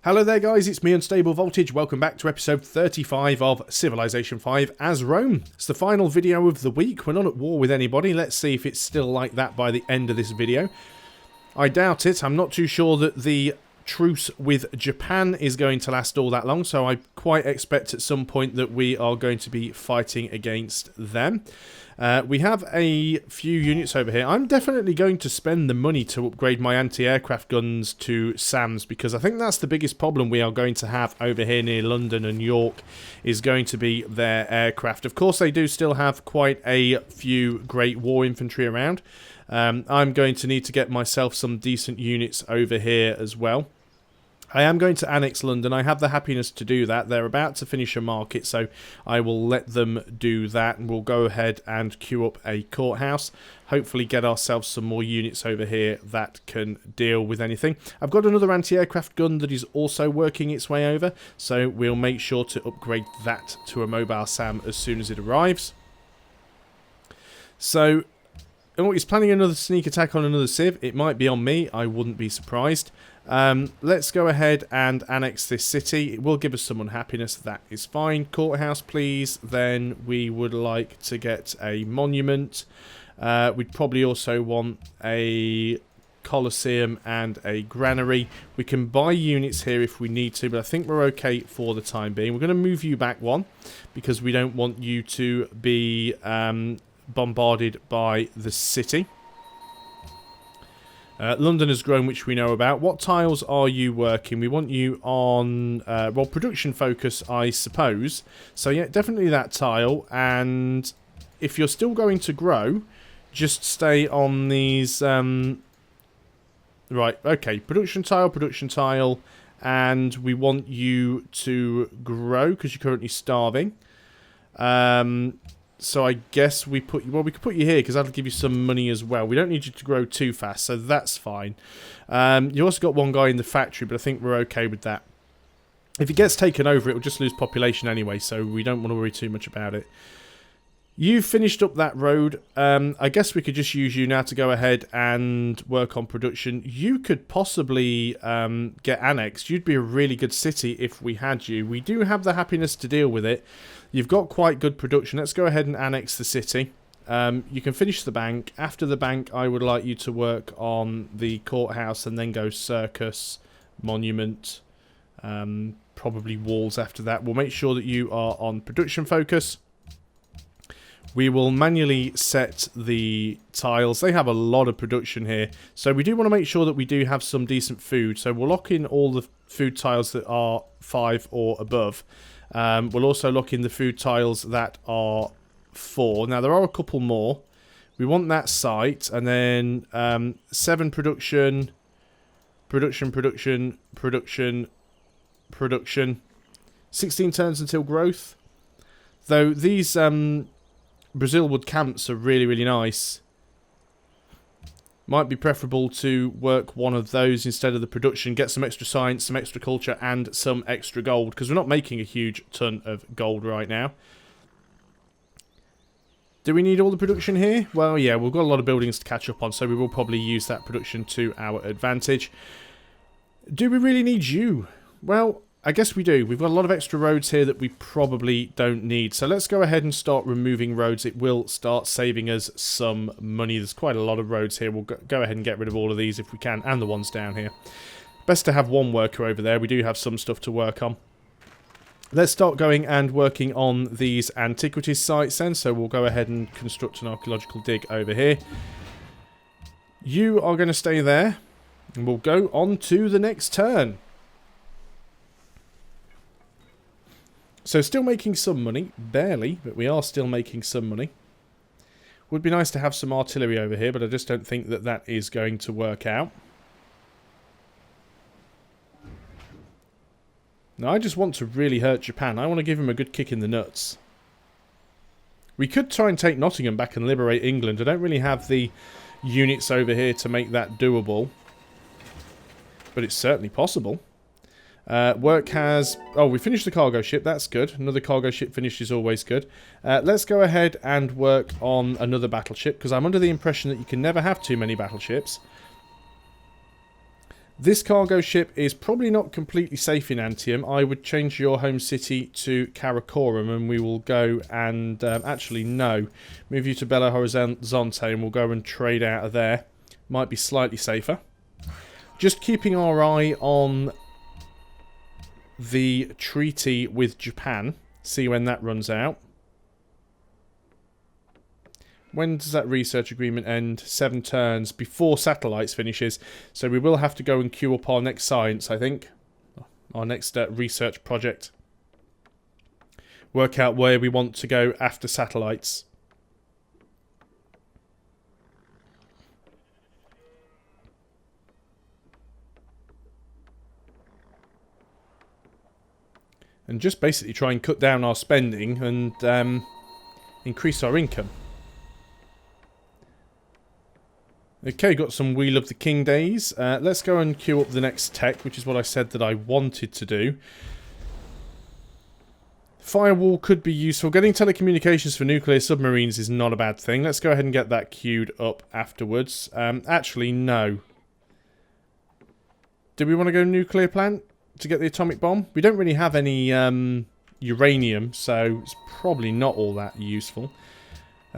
Hello there guys, it's me Unstable Voltage. Welcome back to episode 35 of Civilization 5 as Rome. It's the final video of the week. We're not at war with anybody. Let's see if it's still like that by the end of this video. I doubt it. I'm not too sure that the truce with Japan is going to last all that long, so I quite expect at some point that we are going to be fighting against them. We have a few units over here. I'm definitely going to spend the money to upgrade my anti-aircraft guns to SAMs, because I think that's the biggest problem we are going to have over here near London and York, is going to be their aircraft. Of course, they do still have quite a few great war infantry around. I'm going to need to get myself some decent units over here as well. I am going to annex London. I have the happiness to do that. They're about to finish a market, so I will let them do that, and we'll go ahead and queue up a courthouse. Hopefully get ourselves some more units over here that can deal with anything. I've got another anti-aircraft gun that is also working its way over, so we'll make sure to upgrade that to a mobile SAM as soon as it arrives. So, he's planning another sneak attack on another civ. It might be on me. I wouldn't be surprised. Let's go ahead and annex this city. It will give us some unhappiness. That is fine. Courthouse, please. Then we would like to get a monument. We'd probably also want a Colosseum and a granary. We can buy units here if we need to, but I think we're okay for the time being. We're going to move you back one because we don't want you to be bombarded by the city. London has grown, which we know about. What tiles are you working? We want you on, well, production focus, I suppose. So, yeah, definitely that tile. And if you're still going to grow, just stay on these... right, okay, production tile. And we want you to grow because you're currently starving. So I guess we put you... Well, we could put you here because that'll give you some money as well. We don't need you to grow too fast, so that's fine. You also got one guy in the factory, but I think we're okay with that. If it gets taken over, it will just lose population anyway, so we don't want to worry too much about it. You've finished up that road. I guess we could just use you now to go ahead and work on production. You could possibly get annexed. You'd be a really good city if we had you. We do have the happiness to deal with it. You've got quite good production. Let's go ahead and annex the city. You can finish the bank. After the bank, I would like you to work on the courthouse and then go circus, monument, probably walls after that. We'll make sure that you are on production focus. We will manually set the tiles. They have a lot of production here. So we do want to make sure that we do have some decent food. So we'll lock in all the food tiles that are 5 or above. We'll also lock in the food tiles that are 4. Now, there are a couple more. We want that site. And then 7 production. 16 turns until growth. Though these... Brazil wood camps are really, really nice. Might be preferable to work one of those instead of the production. Get some extra science, some extra culture, and some extra gold. Because we're not making a huge ton of gold right now. Do we need all the production here? Well, yeah, we've got a lot of buildings to catch up on. So we will probably use that production to our advantage. Do we really need you? Well... I guess we do. We've got a lot of extra roads here that we probably don't need. So let's go ahead and start removing roads. It will start saving us some money. There's quite a lot of roads here. We'll go ahead and get rid of all of these if we can, and the ones down here. Best to have one worker over there. We do have some stuff to work on. Let's start going and working on these antiquities sites then. So we'll go ahead and construct an archaeological dig over here. You are going to stay there. And we'll go on to the next turn. So still making some money, barely, but we are still making some money. Would be nice to have some artillery over here, but I just don't think that that is going to work out. Now, I just want to really hurt Japan. I want to give him a good kick in the nuts. We could try and take Nottingham back and liberate England. I don't really have the units over here to make that doable. But it's certainly possible. Work has... Oh, we finished the cargo ship. That's good. Another cargo ship finished is always good. Let's go ahead and work on another battleship, because I'm under the impression that you can never have too many battleships. This cargo ship is probably not completely safe in Antium. I would change your home city to Karakorum, and we will go and... actually, no. Move you to Belo Horizonte, and we'll go and trade out of there. Might be slightly safer. Just keeping our eye on the treaty with Japan. See when that runs out. When does that research agreement end? 7 turns before satellites finishes. So we will have to go and queue up our next science, I think. Our next research project. Work out where we want to go after satellites. And just basically try and cut down our spending and increase our income. Okay, got some Wheel of the King days. Let's go and queue up the next tech, which is what I said that I wanted to do. Firewall could be useful. Getting telecommunications for nuclear submarines is not a bad thing. Let's go ahead and get that queued up afterwards. Actually, no. Do we want to go nuclear plant to get the atomic bomb? We don't really have any uranium, so it's probably not all that useful.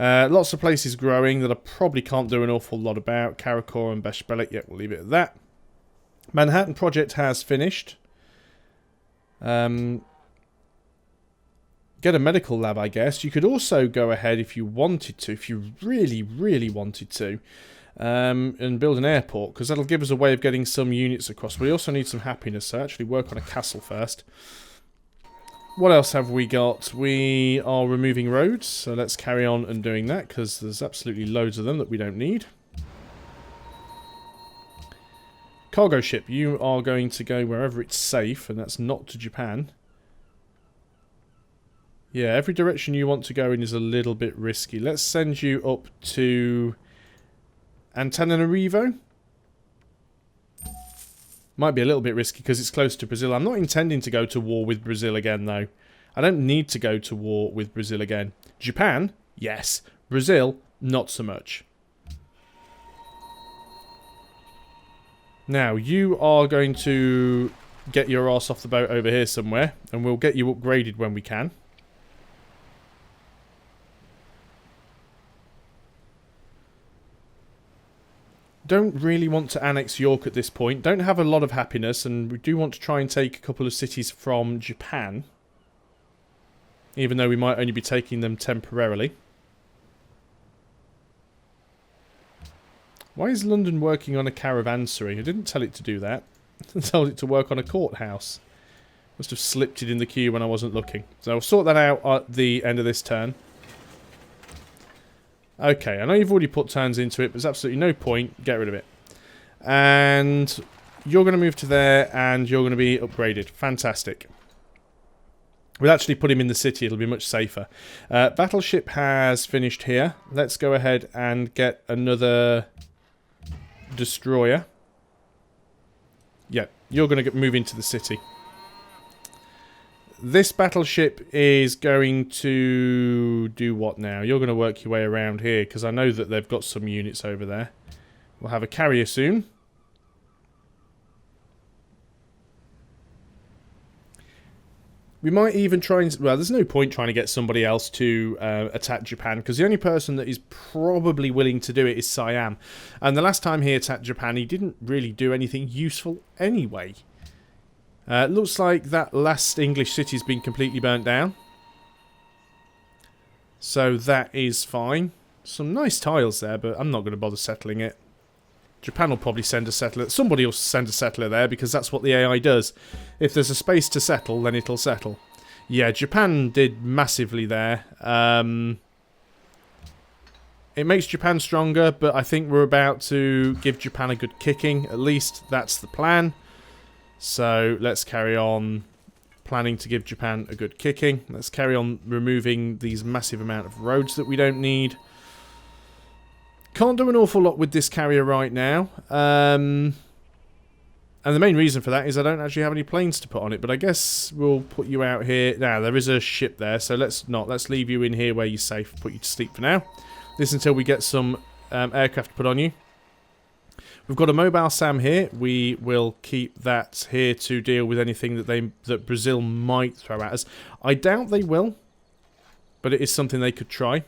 Lots of places growing that I probably can't do an awful lot about. Karakor and Beshbelik, yeah, we'll leave it at that. Manhattan project has finished. Get a medical lab, I guess. You could also go ahead if you wanted to, if you really, really wanted to, and build an airport, because that'll give us a way of getting some units across. We also need some happiness, so actually work on a castle first. What else have we got? We are removing roads, so let's carry on and doing that, because there's absolutely loads of them that we don't need. Cargo ship, you are going to go wherever it's safe, and that's not to Japan. Yeah, every direction you want to go in is a little bit risky. Let's send you up to Antananarivo. Might be a little bit risky because it's close to Brazil. I'm not intending to go to war with Brazil again, though. I don't need to go to war with Brazil again. Japan? Yes. Brazil? Not so much. Now, you are going to get your ass off the boat over here somewhere, and we'll get you upgraded when we can. Don't really want to annex York at this point. Don't have a lot of happiness, and we do want to try and take a couple of cities from Japan. Even though we might only be taking them temporarily. Why is London working on a caravansary? I didn't tell it to do that. I told it to work on a courthouse. Must have slipped it in the queue when I wasn't looking. So I'll sort that out at the end of this turn. Okay, I know you've already put turns into it, but there's absolutely no point. Get rid of it. And you're going to move to there, and you're going to be upgraded. Fantastic. We'll actually put him in the city. It'll be much safer. Battleship has finished here. Let's go ahead and get another destroyer. Yeah, you're going to move into the city. This battleship is going to do what now? You're going to work your way around here, because I know that they've got some units over there. We'll have a carrier soon. We might even try and... Well, there's no point trying to get somebody else to attack Japan, because the only person that is probably willing to do it is Siam. And the last time he attacked Japan, he didn't really do anything useful anyway. Looks like that last English city's been completely burnt down. So that is fine. Some nice tiles there, but I'm not going to bother settling it. Japan will probably send a settler. Somebody will send a settler there, because that's what the AI does. If there's a space to settle, then it'll settle. Yeah, Japan did massively there. It makes Japan stronger, but I think we're about to give Japan a good kicking. At least that's the plan. So let's carry on planning to give Japan a good kicking. Let's carry on removing these massive amount of roads that we don't need. Can't do an awful lot with this carrier right now. And the main reason for that is I don't actually have any planes to put on it. But I guess we'll put you out here. Now, there is a ship there, so let's not. Let's leave you in here where you're safe. Put you to sleep for now. This until we get some aircraft put on you. We've got a mobile SAM here. We will keep that here to deal with anything that Brazil might throw at us. I doubt they will, but it is something they could try.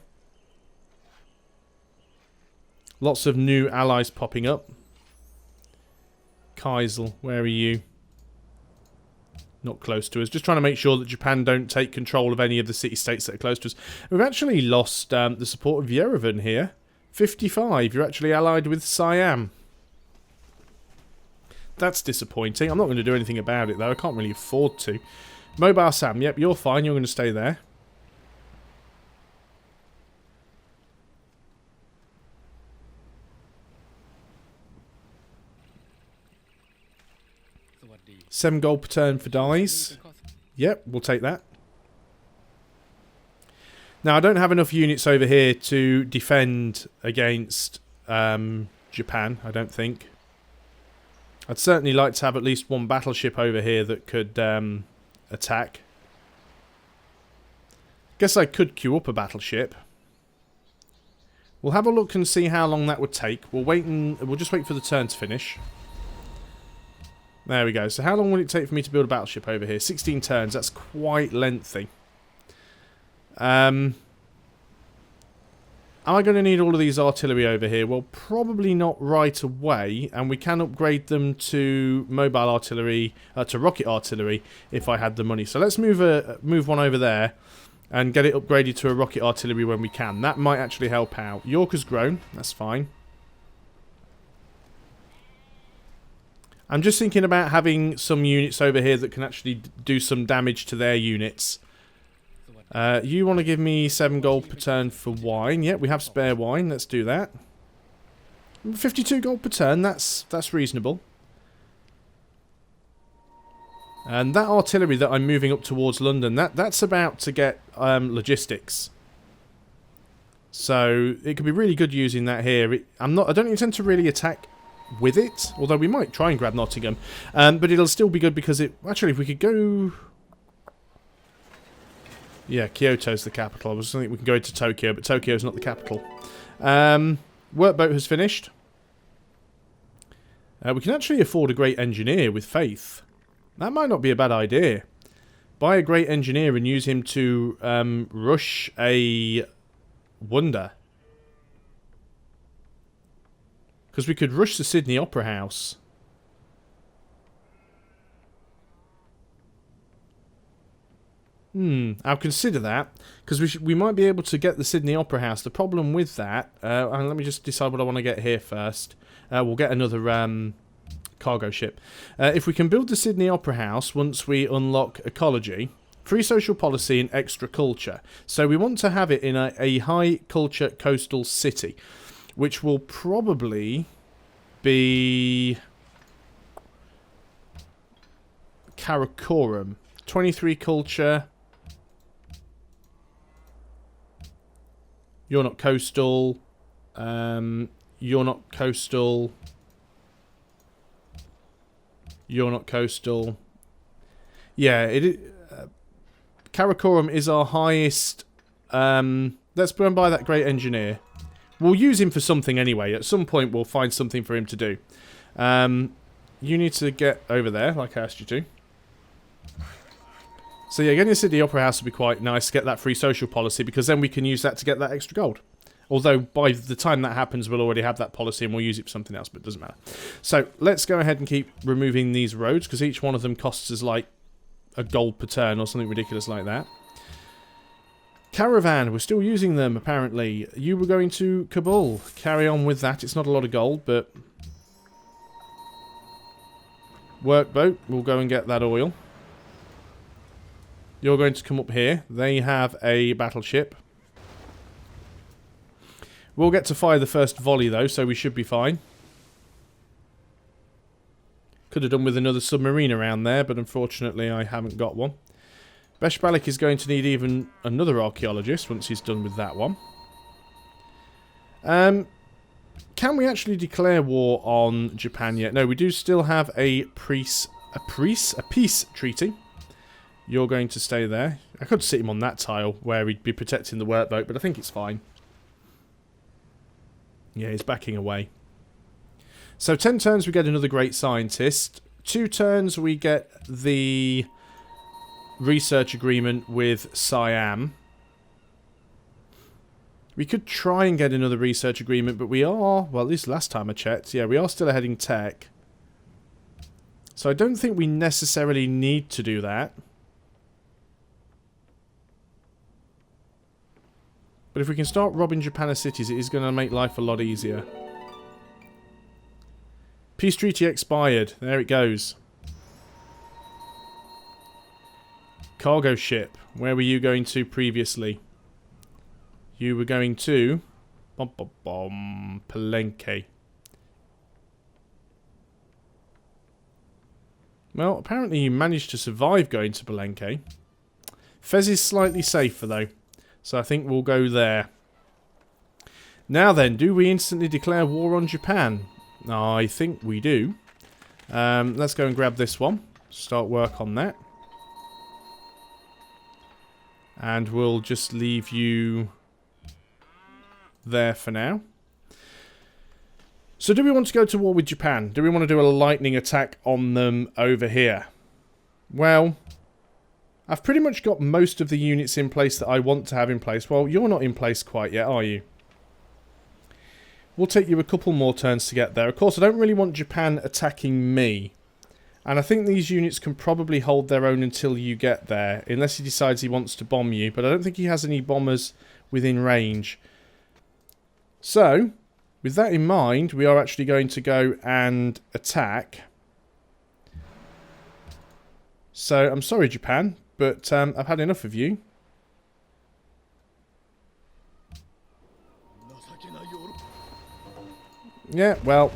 Lots of new allies popping up. Kaisel, where are you? Not close to us. Just trying to make sure that Japan don't take control of any of the city-states that are close to us. We've actually lost the support of Yerevan here. 55. You're actually allied with Siam. That's disappointing. I'm not going to do anything about it, though. I can't really afford to. Mobile Sam. Yep, you're fine. You're going to stay there. $7 gold per turn for dies. Yep, we'll take that. Now, I don't have enough units over here to defend against Japan, I don't think. I'd certainly like to have at least one battleship over here that could attack. Guess I could queue up a battleship. We'll have a look and see how long that would take. We'll just wait for the turn to finish. There we go. So how long will it take for me to build a battleship over here? 16 turns. That's quite lengthy. Am I going to need all of these artillery over here? Well, probably not right away. And we can upgrade them to mobile artillery, to rocket artillery, if I had the money. So let's move one over there and get it upgraded to a rocket artillery when we can. That might actually help out. York has grown. That's fine. I'm just thinking about having some units over here that can actually do some damage to their units. You want to give me 7 gold per turn for wine. Yep, we have spare wine. Let's do that. 52 gold per turn. That's reasonable. And that artillery that I'm moving up towards London, that's about to get logistics. So it could be really good using that here. I don't intend to really attack with it, although we might try and grab Nottingham, but it'll still be good because actually if we could go, yeah, Kyoto's the capital. I was thinking we can go into Tokyo, but Tokyo's not the capital. Workboat has finished. We can actually afford a great engineer with faith. That might not be a bad idea. Buy a great engineer and use him to rush a wonder. Because we could rush the Sydney Opera House. I'll consider that. Because we might be able to get the Sydney Opera House. The problem with that... and let me just decide what I want to get here first. We'll get another cargo ship. If we can build the Sydney Opera House once we unlock ecology... Free social policy and extra culture. So we want to have it in a high culture coastal city. Which will probably be Karakoram. 23 culture. You're not coastal. You're not coastal. You're not coastal. Yeah, Karakoram is our highest. Let's go and buy that great engineer. We'll use him for something anyway. At some point, we'll find something for him to do. You need to get over there, like I asked you to. So yeah, getting a Sydney Opera House would be quite nice to get that free social policy, because then we can use that to get that extra gold. Although, by the time that happens, we'll already have that policy and we'll use it for something else, but it doesn't matter. So, let's go ahead and keep removing these roads, because each one of them costs us, like, a gold per turn or something ridiculous like that. Caravan, we're still using them, apparently. You were going to Kabul. Carry on with that. It's not a lot of gold, but... Workboat, we'll go and get that oil. You're going to come up here. They have a battleship. We'll get to fire the first volley, though, so we should be fine. Could have done with another submarine around there, but unfortunately I haven't got one. Beshbalik is going to need even another archaeologist once he's done with that one. Can we actually declare war on Japan yet? No, we do still have a peace treaty. You're going to stay there. I could sit him on that tile where he'd be protecting the workboat, but I think it's fine. Yeah, he's backing away. So 10 turns we get another great scientist. 2 turns we get the research agreement with Siam. We could try and get another research agreement, but we are, well, at least last time I checked, yeah, we are still ahead in tech. So I don't think we necessarily need to do that. But if we can start robbing Japan of cities, it is going to make life a lot easier. Peace treaty expired. There it goes. Cargo ship. Where were you going to previously? You were going to... Palenque. Well, apparently you managed to survive going to Palenque. Fez is slightly safer, though. So I think we'll go there. Now then, do we instantly declare war on Japan? I think we do. Let's go and grab this one. Start work on that. And we'll just leave you there for now. So do we want to go to war with Japan? Do we want to do a lightning attack on them over here? Well, I've pretty much got most of the units in place that I want to have in place. Well, you're not in place quite yet, are you? We'll take you a couple more turns to get there. Of course, I don't really want Japan attacking me. And I think these units can probably hold their own until you get there. Unless he decides he wants to bomb you. But I don't think he has any bombers within range. So, with that in mind, we are actually going to go and attack. So, I'm sorry, Japan. But I've had enough of you. Yeah, well...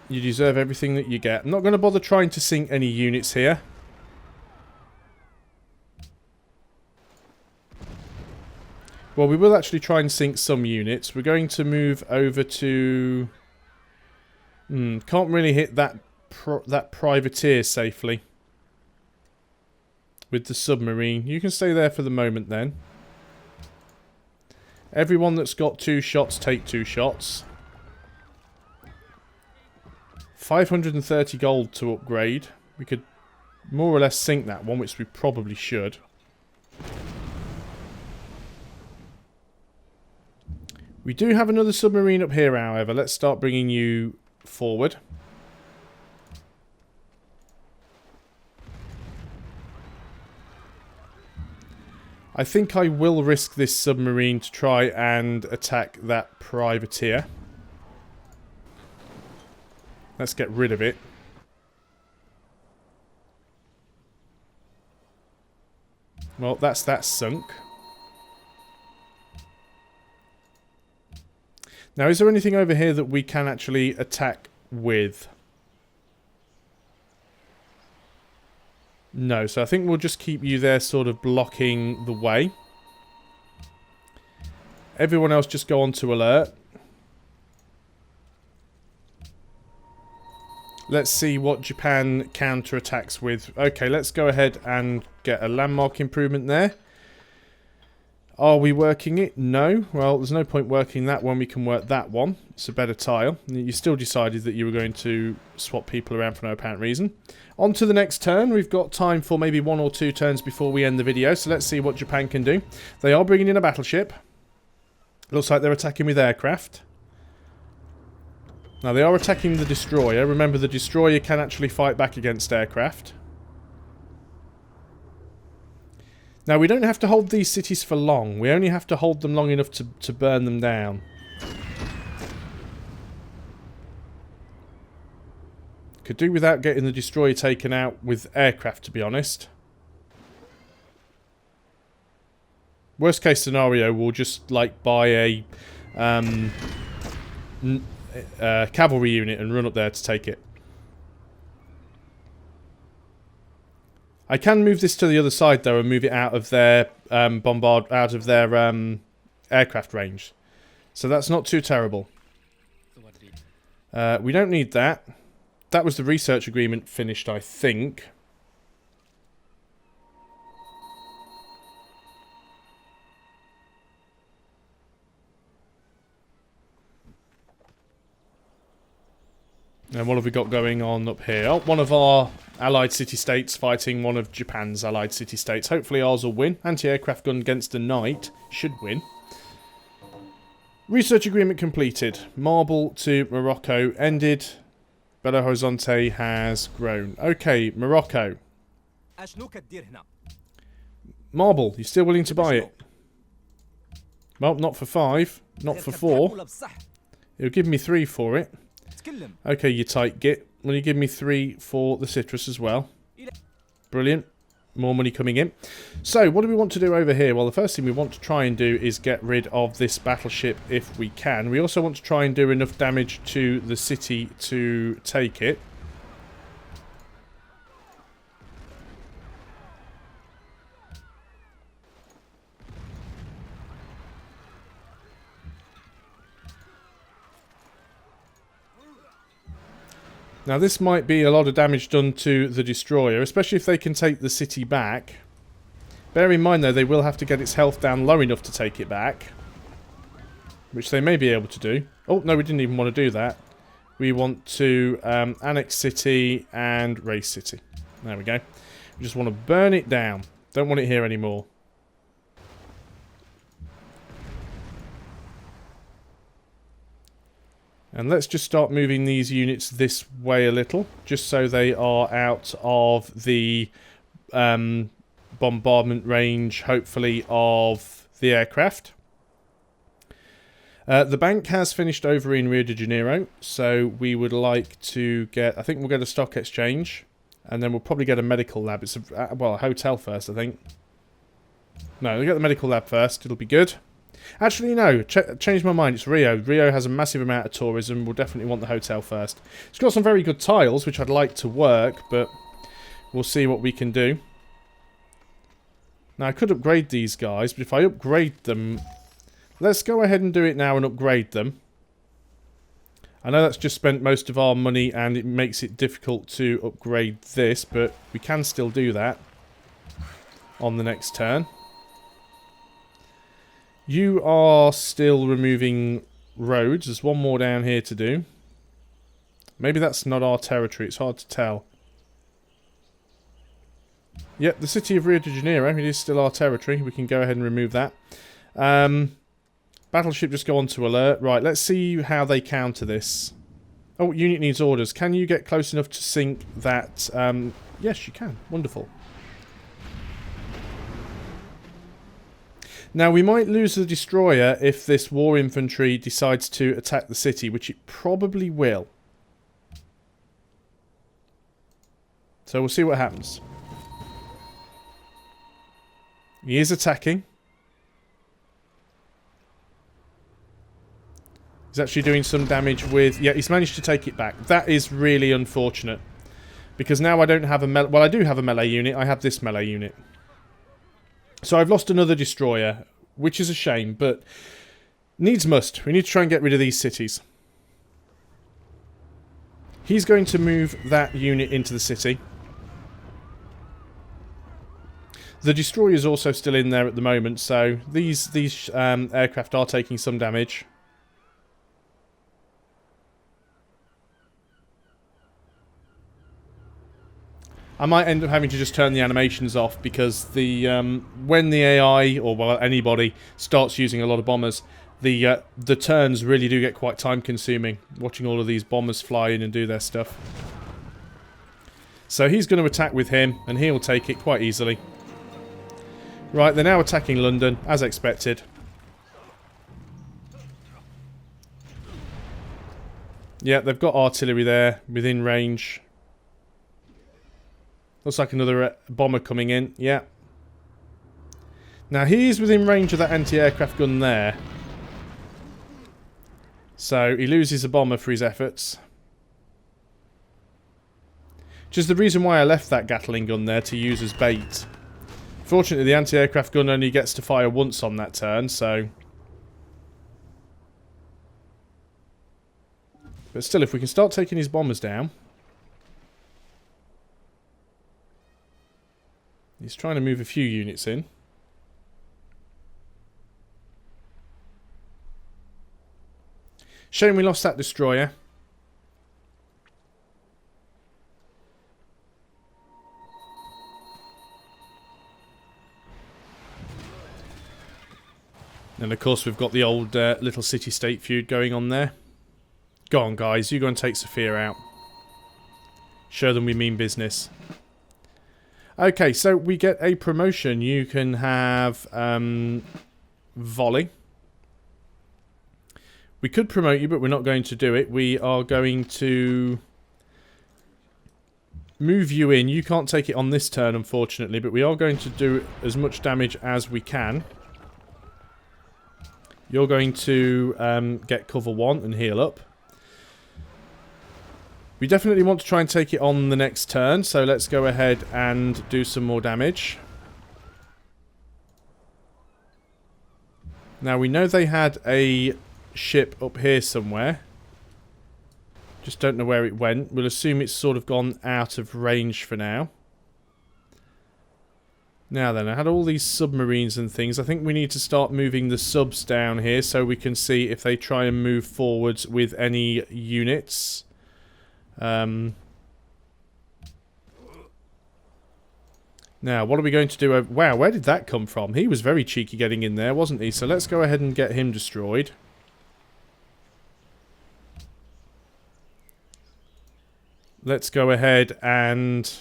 you deserve everything that you get. I'm not going to bother trying to sink any units here. Well, we will actually try and sink some units. We're going to move over to... can't really hit that privateer safely. With the submarine. You can stay there for the moment then. Everyone that's got 2 shots, take 2 shots. 530 gold to upgrade. We could more or less sink that one, which we probably should. We do have another submarine up here, however. Let's start bringing you forward. I think I will risk this submarine to try and attack that privateer. Let's get rid of it. Well, that's that sunk. Now, is there anything over here that we can actually attack with? No, so I think we'll just keep you there sort of blocking the way. Everyone else just go on to alert. Let's see what Japan counterattacks with. Okay, let's go ahead and get a landmark improvement there. Are we working it? No. Well, there's no point working that one. We can work that one. It's a better tile. You still decided that you were going to swap people around for no apparent reason. On to the next turn. We've got time for maybe 1 or 2 turns before we end the video. So let's see what Japan can do. They are bringing in a battleship. Looks like they're attacking with aircraft. Now, they are attacking the destroyer. Remember, the destroyer can actually fight back against aircraft. Now, we don't have to hold these cities for long. We only have to hold them long enough to burn them down. Could do without getting the destroyer taken out with aircraft, to be honest. Worst case scenario, we'll just, like, buy a... cavalry unit and run up there to take it. I can move this to the other side though and move it out of their aircraft range. So that's not too terrible. We don't need that. That was the research agreement finished, I think. And what have we got going on up here? Oh, one of our allied city-states fighting one of Japan's allied city-states. Hopefully ours will win. Anti-aircraft gun against a knight should win. Research agreement completed. Marble to Morocco ended. Belo Horizonte has grown. Okay, Morocco. Marble, you still willing to buy it? Well, not for 5. Not for 4. It'll give me 3 for it. Okay, you tight git. Will you give me 3 for the citrus as well? Brilliant. More money coming in. So, what do we want to do over here? Well, the first thing we want to try and do is get rid of this battleship if we can. We also want to try and do enough damage to the city to take it. Now this might be a lot of damage done to the destroyer, especially if they can take the city back. Bear in mind though, they will have to get its health down low enough to take it back. Which they may be able to do. Oh, no, we didn't even want to do that. We want to annex city and race city. There we go. We just want to burn it down. Don't want it here anymore. And let's just start moving these units this way a little, just so they are out of the bombardment range, hopefully, of the aircraft. The bank has finished over in Rio de Janeiro, so we would like to get... I think we'll get a stock exchange, and then we'll probably get a medical lab. It's a, well, a hotel first, I think. No, we'll get the medical lab first. It'll be good. Actually, no. Changed my mind. It's Rio. Rio has a massive amount of tourism. We'll definitely want the hotel first. It's got some very good tiles, which I'd like to work, but we'll see what we can do. Now, I could upgrade these guys, but if I upgrade them... Let's go ahead and do it now and upgrade them. I know that's just spent most of our money, and it makes it difficult to upgrade this, but we can still do that on the next turn. You are still removing roads. There's one more down here to do. Maybe that's not our territory. It's hard to tell. Yep, the city of Rio de Janeiro. It is still our territory. We can go ahead and remove that. Battleship just go on to alert. Right, let's see how they counter this. Oh, unit needs orders. Can you get close enough to sink that? Yes, you can. Wonderful. Now, we might lose the destroyer if this war infantry decides to attack the city, which it probably will. So we'll see what happens. He is attacking. He's actually doing some damage with... Yeah, he's managed to take it back. That is really unfortunate. Because now I don't have a melee... Well, I do have a melee unit. I have this melee unit. So I've lost another destroyer, which is a shame, but needs must. We need to try and get rid of these cities. He's going to move that unit into the city. The destroyer is also still in there at the moment, so these aircraft are taking some damage. I might end up having to just turn the animations off because the when the AI or well anybody starts using a lot of bombers, the turns really do get quite time consuming. Watching all of these bombers fly in and do their stuff. So he's going to attack with him, and he'll take it quite easily. Right, they're now attacking London as expected. Yeah, they've got artillery there within range. Looks like another bomber coming in. Yeah. Now, he's within range of that anti-aircraft gun there. So, he loses a bomber for his efforts. Which is the reason why I left that Gatling gun there to use as bait. Fortunately, the anti-aircraft gun only gets to fire once on that turn, so... But still, if we can start taking his bombers down... He's trying to move a few units in. Shame we lost that destroyer. And of course we've got the old little city-state feud going on there. Go on guys, you go and take Sophia out. Show them we mean business. Okay, so we get a promotion. You can have volley. We could promote you, but we're not going to do it. We are going to move you in. You can't take it on this turn, unfortunately, but we are going to do as much damage as we can. You're going to get cover 1 and heal up. We definitely want to try and take it on the next turn, so let's go ahead and do some more damage. Now, we know they had a ship up here somewhere. Just don't know where it went. We'll assume it's sort of gone out of range for now. Now then, I had all these submarines and things. I think we need to start moving the subs down here so we can see if they try and move forwards with any units. Now, what are we going to do? Wow, where did that come from? He was very cheeky getting in there, wasn't he? So let's go ahead and get him destroyed. Let's go ahead and...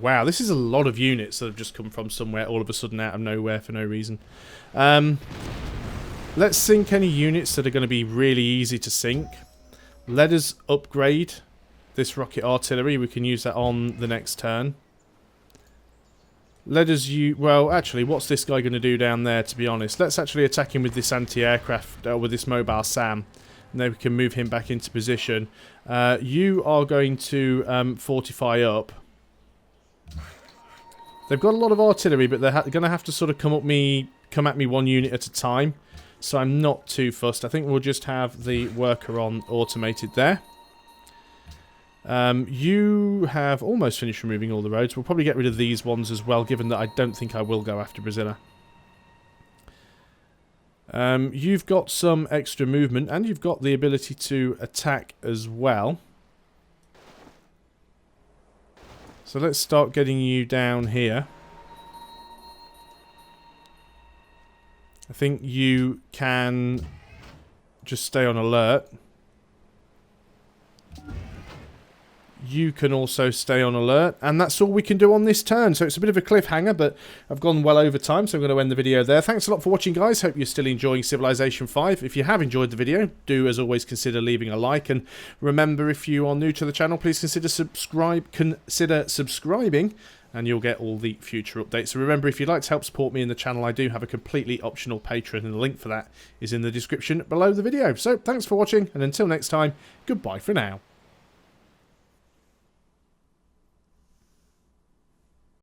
Wow, this is a lot of units that have just come from somewhere all of a sudden out of nowhere for no reason. Let's sink any units that are going to be really easy to sink. Let us upgrade this rocket artillery. We can use that on the next turn. Let us use... Well, actually, what's this guy going to do down there, to be honest? Let's actually attack him with this anti-aircraft, with this mobile SAM. And then we can move him back into position. You are going to fortify up. They've got a lot of artillery, but they're going to have to sort of come at me one unit at a time. So I'm not too fussed. I think we'll just have the worker on automated there. You have almost finished removing all the roads. We'll probably get rid of these ones as well, given that I don't think I will go after Brazilla. You've got some extra movement, and you've got the ability to attack as well. So let's start getting you down here. I think you can just stay on alert. You can also stay on alert, and that's all we can do on this turn. So it's a bit of a cliffhanger, but I've gone well over time, so I'm going to end the video there. Thanks a lot for watching, guys. Hope you're still enjoying Civilization 5. If you have enjoyed the video, do, as always, consider leaving a like. And remember, if you are new to the channel, please consider subscribing, and you'll get all the future updates. So remember, if you'd like to help support me in the channel, I do have a completely optional Patreon, and the link for that is in the description below the video. So thanks for watching, and until next time, goodbye for now.